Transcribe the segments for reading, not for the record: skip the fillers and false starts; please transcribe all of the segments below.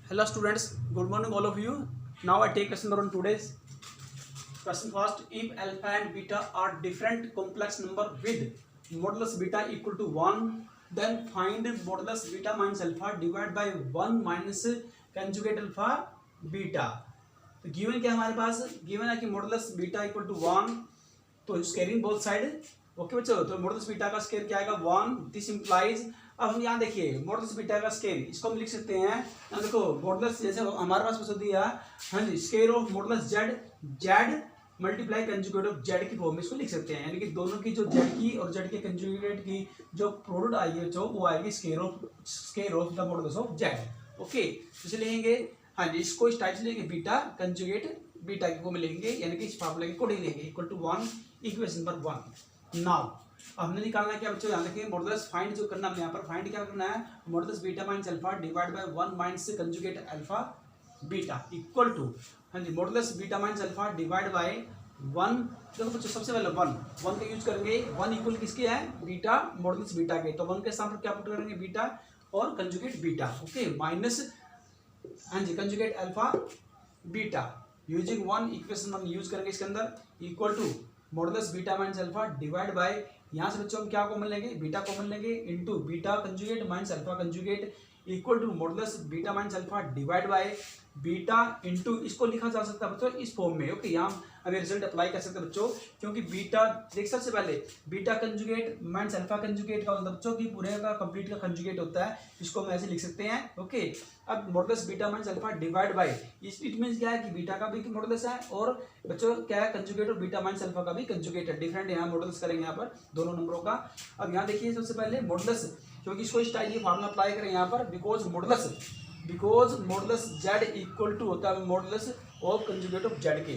Hello students, good morning all of you. Now I take question number on today's question first. If alpha and beta are different complex number with modulus beta equal to 1, then find modulus beta minus alpha divided by 1 minus conjugate alpha beta. तो given क्या हमारे पास given है कि modulus beta equal to 1, तो squaring both side. Okay बच्चों, तो modulus beta का square क्या आएगा 1, दिस इंप्लाइज। अब हम यहाँ देखिए मॉडुलस बीटा का स्केयर इसको हम लिख सकते हैं। यहाँ देखो मॉडुलस जैसे हमारे पास बता दिया, हाँ जी, square of modulus Z, Z multiply conjugate of Z की फॉर्म में इसको लिख सकते हैं। यानी कि दोनों की जो जेड की और जेड के कंजुगेट की जो प्रोडक्ट आएगी जो वो आएगी square of the modulus of Z. Okay, तो इसे लिखेंगे, हाँ जी, इसको इस टाइप से लेंगे बीटा कंजुगेट बीटा की फॉर्म में लेंगे, यानी कि इस फार्मूला के अकॉर्डिंग लेंगे equal to 1, equation number 1। Now हमने निकालना है क्या बच्चों, यहाँ देखिए मॉडुलस फाइंड जो करना है, यहाँ पर फाइंड क्या करना है, modulus beta minus alpha divide by 1 minus conjugate alpha beta equal to, हाँ जी, modulus beta minus alpha divide by 1। देखो बच्चों सबसे पहले 1 का यूज करेंगे। 1 इक्वल किसके है, बीटा मॉडुलस बीटा के, तो 1 के सामने क्या पुट करेंगे, बीटा और कंजुगेट बीटा। ओके, माइनस, हाँ जी, conjugate alpha beta using 1 equation 1 use करेंगे इसके अंदर equal to modulus beta minus alpha divide by, यहाँ से बच्चों हम क्या कॉमन लेंगे, बीटा कॉमन लेंगे into beta conjugate minus alpha conjugate equal to modulus beta minus alpha divide by beta into, इसको लिखा जा सकता है बच्चों इस फॉर्म में। ओके, यहाँ अभी रिजल्ट अप्लाई कर सकते हैं बच्चों, क्योंकि बीटा देख सबसे पहले beta conjugate minus alpha conjugate का मतलब बच्चों की पूरे का कंप्लीट का कंजुगेट होता है, इसको हम ऐसे लिख सकते हैं। ओके, अब modulus beta minus alpha divide bye, it means क्या है कि बीटा का भी मॉडुलस है और बच्चों क्या है कंजुगेट और बीटा माइनस अल्फा का भी कंजुगेट है, डिफरेंट यहाँ मॉडुलस करेंगे यहाँ पर दोनों नंबरों का। अब यहाँ देखिए सबसे पहले मॉडुलस, क्योंकि इसको इस टाइप की फार्मूला अप्लाई करें यहाँ पर, because modulus z equal to होता है modulus of conjugate of z के।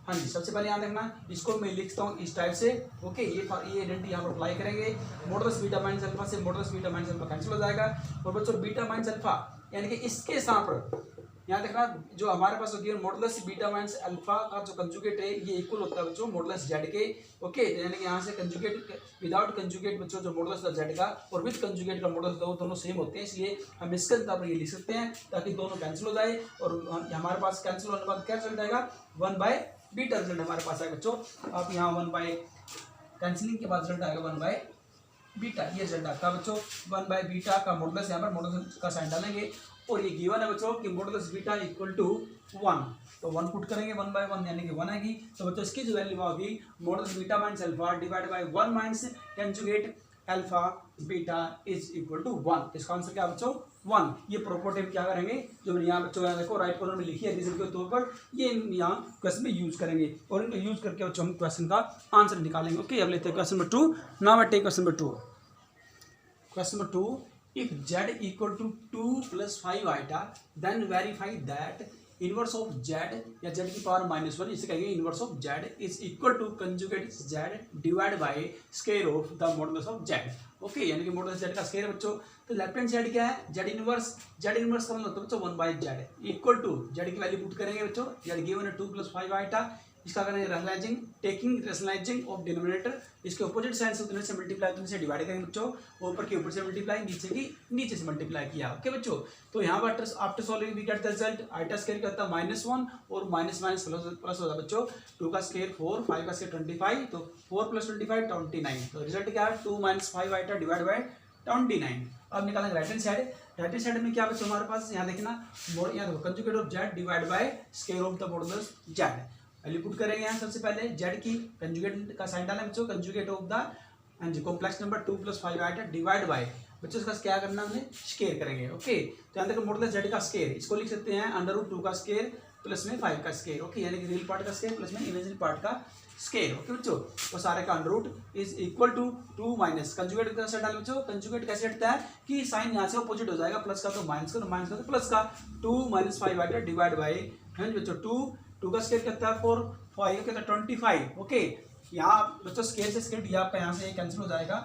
हाँ जी, सबसे पहले यहाँ देखना, इसको मैं लिखता हूँ इस टाइप से। ओके, ये आइडेंटिटी यहाँ पर अप्लाई करेंगे। मॉडुलस बीटा माइनस अल्फा से modulus beta minus alpha cancel हो जाएगा, और बच्चों बीटा माइनस अल्फा यानी कि इसके साथ पर यहाँ देखना जो हमारे पास होती है मॉडुलस बीटा माइनस अल्फा का जो कंजुगेट है ये इक्वल होता है बच्चों मॉडुलस जेड के। ओके, तो यानी कि यहाँ से कंजुगेट विदाउट कंजुगेट बच्चों जो मॉडुलस जेड का और विद कंजुगेट का मॉडुलस दोनों सेम होते हैं, इसलिए हम इसके अंदर ये लिख सकते हैं ताकि दोनों कैंसिल हो जाए और हमारे पास कैंसिल होने के बाद क्या रिजल्ट आएगा, 1 बाय बीटा रिजल्ट हमारे पास आएगा बच्चों। आप यहाँ 1 बाय कैंसिलिंग के बाद रिजल्ट आएगा 1 बाय बीटा, ये रिजल्ट आता है बच्चों 1 बाय बीटा का मॉडुलस, यहाँ पर मॉडुलस का साइन डालेंगे और ये गिवन है बच्चों कि मॉडुलस बीटा इक्वल टू 1, तो 1 पुट करेंगे 1 बाय 1 यानी कि 1 आएगी। तो बच्चों इसकी जो वैल्यू होगी modulus beta minus alpha divide by 1 minus conjugate alpha beta is equal to 1। इसका आंसर क्या बच्चों 1। ये प्रॉपर्टी क्या करेंगे जो मैंने यहाँ बच्चों देखो राइट कॉर्नर में लिखी है रिजल्ट के तौर पर, ये यहाँ क्वेश्चन में यूज करेंगे और इनको यूज करके बच्चों हम क्वेश्चन का आंसर निकालेंगे। ओके, अब लेते हैं question number 2। Now I take question number 2। Question number 2, if z equal to 2 plus 5 iota, then verify that inverse of z या z की पावर -1, इसे कहेंगे inverse of z is equal to conjugate z divide by square of the modulus of z। Okay, यानी कि modulus z का square बच्चों, तो left hand side क्या है z इनवर्स का मतलब होता है बच्चों 1 by z equal to z की वैल्यू पुट करेंगे बच्चों, z गिवन है 2 + 5 आइटा, इसका करेंगे rationalising, taking rationalising of denominator, इसके ऑपोजिट साइन से उतने से मल्टीप्लाई उतने से डिवाइड करेंगे बच्चों, ऊपर के ऊपर से मल्टीप्लाई नीचे की नीचे से मल्टीप्लाई किया। ओके बच्चों, तो यहाँ पर after solving we get the result, iota square करता है -1 और माइनस माइनस प्लस होता है बच्चों, 2 का स्क्वायर 4, 5 का स्क्वायर 25, तो 4 + 25 29, तो रिजल्ट क्या है 2 - 5 आइटा डिवाइड बाय 29। अब निकालेंगे right hand side, right hand side में क्या बच्चों हमारे पास यहाँ देखना, यहाँ देखो conjugate of z divide by square of the modulus z, value put करेंगे यहाँ सबसे पहले z की कंजुगेट का साइन डालें बच्चों, कंजुगेट ऑफ द, हाँ जी, complex number 2 + 5 iota divide by बच्चों इसका क्या करना हमने स्क्वायर करेंगे। ओके, तो यहाँ देखो मॉडुलस z का स्क्वायर, इसको लिख सकते हैं √2 का स्क्वायर प्लस में 5 का स्क्वायर। ओके, यानी कि रियल पार्ट का स्क्वायर प्लस में इमेजिनरी पार्ट का स्क्वायर। ओके बच्चों, तो सारे का √ is equal to 2 minus conjugate का साइन डाल बच्चों, कंजुगेट कैसे हटता है कि साइन यहाँ से अपोजिट हो जाएगा, प्लस का तो माइनस का, माइनस का तो प्लस का, 2 - 5 आइटा डिवाइड बाय, हाँ बच्चों 2 का स्क्वायर कितना है 4, 5 कितना 25। ओके, यहाँ बच्चों स्क्वायर से स्क्वायर दिया आपका, यहाँ से कैंसिल हो जाएगा।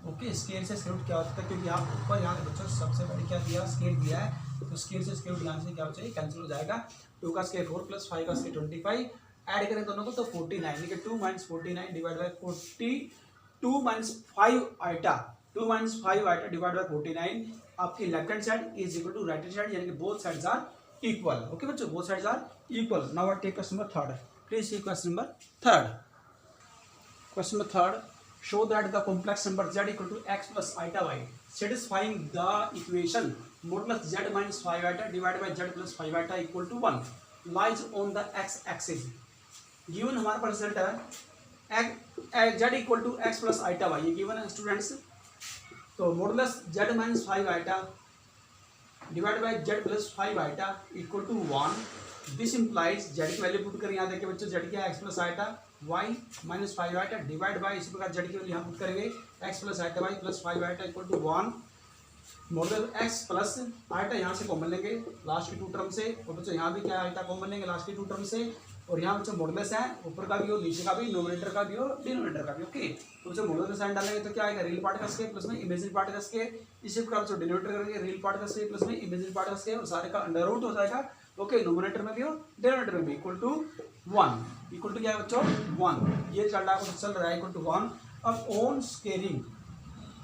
ओके, स्क्वायर से स्क्वायर क्या होता है, क्योंकि यहाँ ऊपर यहाँ बच्चों सबसे पहले क्या दिया स्क्वायर दिया है, तो स्क्वायर से स्क्वायर यहाँ से क्या हो जाए कैंसिल हो जाएगा। 2 का स्क्वायर 4 + 5 का स्क्वायर 25, ऐड करें दोनों को तो 49, यानी कि 2 - 49 divide by 40, 2 - 5 iota, 2 - 5 iota divide by 49, आपकी left hand side is equal to right hand side, यानी कि both sides are equal. Okay बच्चों, both sides are equal. Now I take question number third. Please see question number third. Question number third. Show that the complex number z equal to x plus iota y satisfying the equation modulus z minus 5 iota divided by z plus 5 iota equal to 1 lies on the x axis. Given हमारे पास result है z equal to x plus iota y, ये given है students. तो modulus z minus 5 iota divided by z plus 5 iota equal to 1. This implies z की value put करें, यहाँ देखिए बच्चों z क्या है x plus iota y minus 5 iota divide by इसी प्रकार z की वैल्यू यहाँ पुट करेंगे x plus iota y plus 5 iota equal to 1 model x plus iota यहाँ से कॉमन लेंगे लास्ट की टू टर्म से, और बच्चों यहाँ भी क्या आइटा कॉमन लेंगे लास्ट की टू टर्म से, और यहाँ बच्चों मॉडुलस है ऊपर का भी हो नीचे का भी, नोमिनेटर का भी हो डिनोमिनेटर का भी. ओके, तो बच्चों मॉडुलस साइन डालेंगे तो क्या आएगा रियल पार्ट का स्क्वायर प्लस में इमेजिनरी पार्ट का स्क्वायर. इसी प्रकार बच्चों डिनोमिनेटर करेंगे रियल पार्ट का स्क्वायर प्लस में इमेजिनरी पार्ट का स्क्वायर, और सारे का अंडर रूट हो जाएगा. ओके, नोमिनेटर में भी हो डिनोमिनेटर में भी इक्वल टू 1. इक्वल टू क्या है बच्चों 1. ये चल रहा है चल रहा है इक्वल टू 1. अब on scaling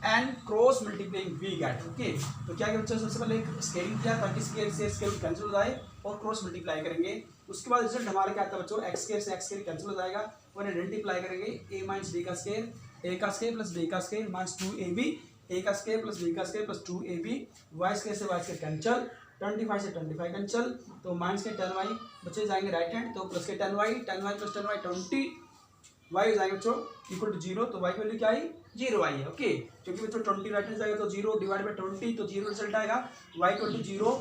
and cross multiplying we get. Okay, तो क्या है बच्चों सबसे पहले स्केलिंग किया ताकि स्केल से स्केल कैंसिल हो जाए और क्रॉस मल्टीप्लाई करेंगे. उसके बाद रिजल्ट हमारा क्या आता है बच्चों एक्स स्केयर से एक्स स्केयर कैंसिल हो जाएगा और आइडेंटिफाई करेंगे a माइनस b का स्केयर a का स्केयर प्लस b का स्केयर माइनस 2ab a का स्केयर प्लस b का square plus 2ab y square से y स्केयर कैंसिल 25 से 25 कैंसिल, तो माइनस के 10y बच्चे जाएंगे राइट हैंड, तो प्लस के 10y प्लस 10y 20 y जाएंगे बच्चों इक्वल टू 0, तो y की वैल्यू क्या आई 0 आई है. ओके, क्योंकि बच्चों 20 राइट हैंड जाएगा तो 0 डिवाइड बाय 20 तो 0 रिजल्ट आएगा y equal to 0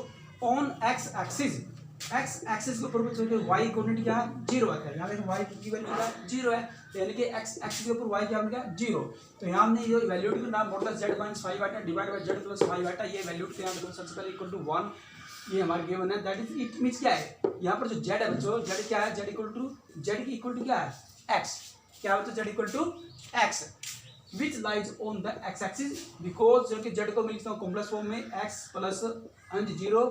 on x axis. x axis के ऊपर बच्चों y कोऑर्डिनेट क्या है 0 है. यहाँ देखो y की वैल्यू क्या है 0 है, तो यानी कि x एक्सिस के ऊपर y क्या हो गया 0. तो यहाँ हमने ये वैल्यूड करना modulus z minus 5 iota divide by z plus 5 iota, ये वैल्यूड के यहाँ देखो सबसे पहले इक्वल टू 1. ये हमारे गिवन है दैट इज इट मींस क्या है यहाँ पर जो z है बच्चों z क्या है z इक्वल टू क्या है x. क्या है बच्चों z equal to x which lies on the x axis because जो कि z को मैं लिखता हूँ कॉम्प्लेक्स फॉर्म में x प्लस 0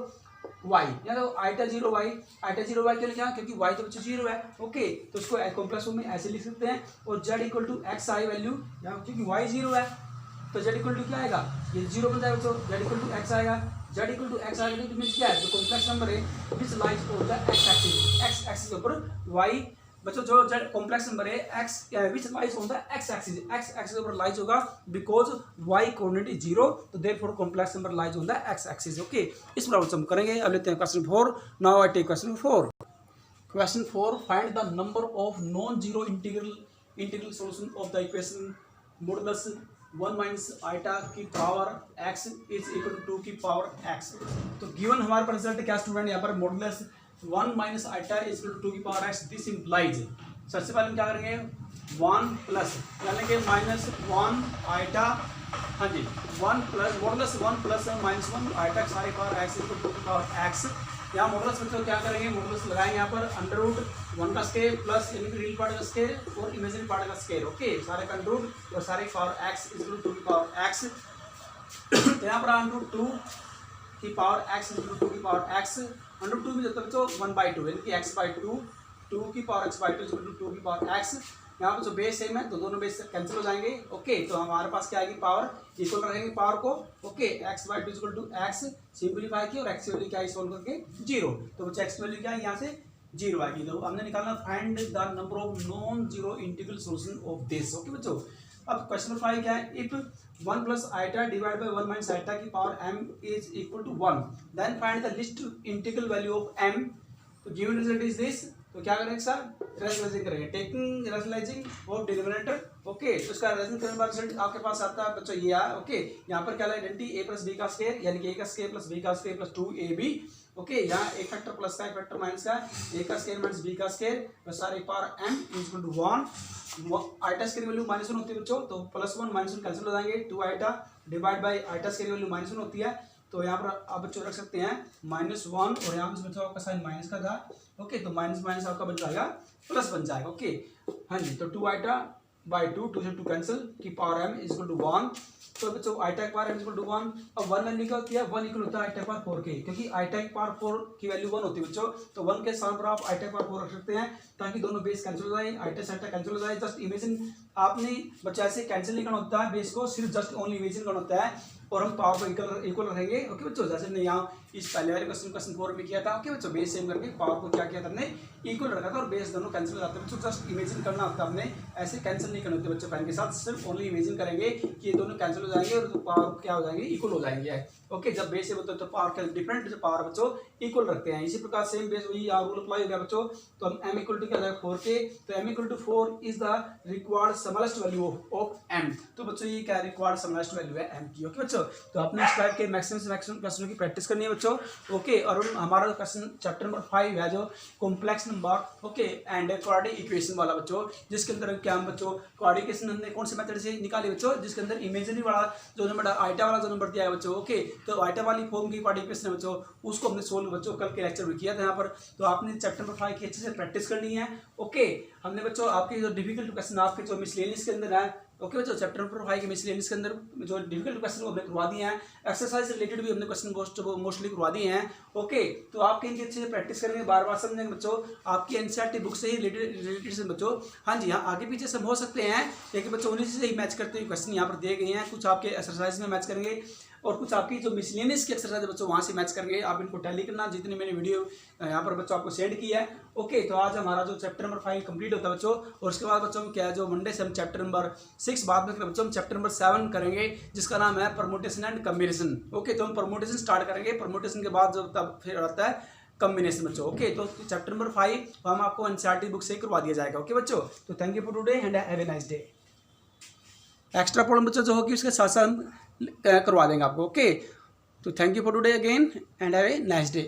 y, या तो आइटा 0 y क्यों लिखा क्योंकि y तो बच्चों 0 है. ओके, तो इसको कॉम्प्लेक्स फॉर्म में ऐसे लिख सकते हैं, और z इक्वल टू x आई वैल्यू यहाँ क्योंकि y 0 है तो z इक्वल टू क्या आएगा ये 0 बन जाएगा बच्चों, z इक्वल टू x आएगा. z इक्वल टू x आएगा तो मींस क्या है जो कॉम्प्लेक्स नंबर है which lies on the x axis के ऊपर y बच्चों जो z कॉम्प्लेक्स नंबर है x which lies on the x axis के ऊपर लाइज होगा बिकॉज y कोऑर्डिनेट इज 0, तो therefore complex number lies on the x axis. Okay, इस प्रॉब्लम हम करेंगे. अब लेते हैं question 4. Now I take question 4. Question 4, find the number of non zero integral solution of the equation modulus 1 minus iota की power x is equal to 2 की power x. तो given हमारे पास रिजल्ट क्या स्टूडेंट यहाँ पर modulus 1 minus iota is equal to 2 की power x. This implies सबसे पहले हम क्या करेंगे 1 प्लस यानी कि माइनस 1 आइटा, हाँ जी 1 plus modulus 1 plus minus 1 iota सारी पावर x इक्वल टू 2 की पावर x. यहाँ मॉडुलस बच्चों क्या करेंगे मॉडुलस लगाएंगे यहाँ पर अंडर रूट 1 का स्केयर प्लस रियल पार्ट का स्केयर और इमेजिनरी पार्ट का स्केयर. ओके, सारे का अंडर रूट और सारे पावर x इक्वल टू 2 की पावर x. तो यहाँ पर अंडर रूट 2 की पावर x इक्वल टू 2 की पावर x. अंडर रूट 2 में जाता है बच्चों 1/2 यानी कि x बाई 2 की power x by 2 equal to 2 की पावर x. यहाँ पर जो बेस सेम है तो दोनों बेस कैंसिल हो जाएंगे. ओके, तो हमारे पास क्या आएगी पावर इक्वल रहेंगे पावर को. Okay, x by 2 equal to x simplify किया और x की वैल्यू क्या है सोल्व करके 0, तो बच्चा x की वैल्यू क्या है यहाँ से 0 आएगी. तो हमने निकालना find the number of non zero integral solution of this. Okay बच्चों, अब क्वेश्चन नंबर 5 क्या है if 1 plus iota divide by 1 minus iota की power m is equal to 1 then find the least integral value of m. तो given result is this. तो क्या करेंगे sir rationalising करेंगे, taking rationalising of denominator. Okay, तो इसका rational करने का रिजल्ट आपके पास आता है बच्चों ये है. ओके, यहाँ पर क्या आइडेंटिटी a प्लस b का स्क्वायर यानी कि a का स्क्वायर प्लस b का स्क्वायर प्लस 2ab. ओके, यहाँ एक फैक्टर प्लस का एक फैक्टर माइनस का a का स्क्वायर माइनस b का स्क्वायर प्लस सारे power m equal to 1. Iota की वैल्यू -1 होती है बच्चों, तो +1 -1 कैंसिल हो जाएंगे. 2 आइटा डिवाइड बाय आइटा की वैल्यू -1 होती है, तो यहाँ पर आप बच्चों रख सकते हैं -1 और यहाँ पर बच्चों आपका साइन माइनस का था. ओके, तो माइनस माइनस आपका बन जाएगा प्लस बन जाएगा. ओके, हाँ जी, तो 2 आइटा बाई 2 से 2 कैंसिल की power m is equal to 1. तो बच्चों आइटा की power m is equal to 1. अब 1 वैल्यू क्या होती है 1 इक्वल होता है आइटा की पावर 4 के, क्योंकि आइटा की पावर 4 की वैल्यू 1 होती है बच्चों, तो 1 के स्थान पर आप आइटा की पावर 4 रख सकते हैं ताकि दोनों बेस कैंसिल हो जाए, आइटा से आइटा कैंसिल हो जाए. जस्ट इमेजिन आपने बच्चा ऐसे कैंसिल नहीं करना होता है बेस को, सिर्फ जस्ट ओनली इमेजिन करना होता है. और हम पावर को इक्वल रखेंगे। ओके बच्चों, जैसे हमने यहाँ इस पहले वाले क्वेश्चन 4 में किया था। ओके बच्चों, बेस सेम करके पावर को क्या किया था हमने, इक्वल रखा था और बेस दोनों कैंसिल हो जाते हैं बच्चों। जस्ट इमेजिन करना होता है, हमने ऐसे कैंसिल नहीं करने होते बच्चों पेन के साथ, सिर्फ ओनली इमेजिन करेंगे कि ये दोनों कैंसिल हो जाएंगे और पावर क्या हो जाएंगे, इक्वल हो जाएंगे। ओके, जब बेस सेम होता है तो पावर का डिफरेंट पावर बच्चों इक्वल रखते हैं। इसी प्रकार सेम बेस वही रूल अप्लाई हो गया बच्चों। तो हम m इक्वल टू क्या जाएगा 4k, तो m equal to 4 is the required smallest value of m। तो बच्चों ये क्या रिक्वायर्ड स्मॉलेस्ट वैल्यू है m की। ओके बच्चों, तो आपने इस टाइप के मैक्सिमम से मैक्सिमम क्वेश्चनों की प्रैक्टिस करनी है बच्चों। ओके, और हमारा क्वेश्चन चैप्टर नंबर 5 है जो complex number okay and quadratic equation वाला बच्चों, जिसके अंदर क्या हम बच्चों क्वाड्रेटिक इक्वेशन हमने कौन से मेथड से निकाली बच्चों, जिसके अंदर इमेजिनरी वाला जो नंबर आइटा वाला जो नंबर दिया है बच्चों। ओके, तो आइटा वाली फॉर्म की क्वाड्रेटिक इक्वेशन है बच्चों, उसको हमने सोल्व बच्चों कल के लेक्चर में किया था यहाँ पर। तो आपने चैप्टर नंबर 5 की अच्छे से प्रैक्टिस करनी है। ओके, हमने बच्चों आपके जो डिफिकल्ट क्वेश्चन आपके जो मिसलेनियस के अंदर है, ओके बच्चों, चैप्टर नंबर 5 के मिसलेनियस के अंदर जो डिफिकल्ट क्वेश्चन हमने करवा दिए हैं, एक्सरसाइज रिलेटेड भी हमने क्वेश्चन मोस्टली करवा दिए हैं। ओके, तो आपके इनकी अच्छे से प्रैक्टिस करेंगे, बार बार समझेंगे बच्चों, आपकी एनसीईआरटी बुक से ही रिलेटेड से बच्चों। हाँ जी हाँ, आगे पीछे सब हो सकते हैं, लेकिन बच्चों उन्हीं से ही मैच करते हुए क्वेश्चन यहाँ पर दिए गए हैं। कुछ आपके एक्सरसाइज में मैच करेंगे और कुछ आपकी जो मिसलेनियस की एक्सरसाइज है बच्चों वहाँ से मैच करेंगे। आप इनको टैली करना, जितने मैंने वीडियो यहाँ पर बच्चों आपको सेंड किया है। ओके, तो आज हमारा जो चैप्टर नंबर 5 कंप्लीट होता है बच्चों, और उसके बाद बच्चों क्या है जो मंडे से हम चैप्टर नंबर 6 बाद में बच्चों हम चैप्टर नंबर 7 करेंगे, जिसका नाम है परमुटेशन एंड कम्बिनेशन। ओके, तो हम परमुटेशन स्टार्ट करेंगे, परमुटेशन के बाद जो तब फिर आता है कम्बिनेशन बच्चों। ओके, तो चैप्टर नंबर 5 हम आपको एनसीईआरटी बुक से करवा दिया जाएगा। ओके बच्चों, तो thank you for today and have a nice day. Extra problem बच्चों जो होगी उसके साथ साथ हम करवा देंगे आपको। ओके, तो thank you for today again and have a nice day.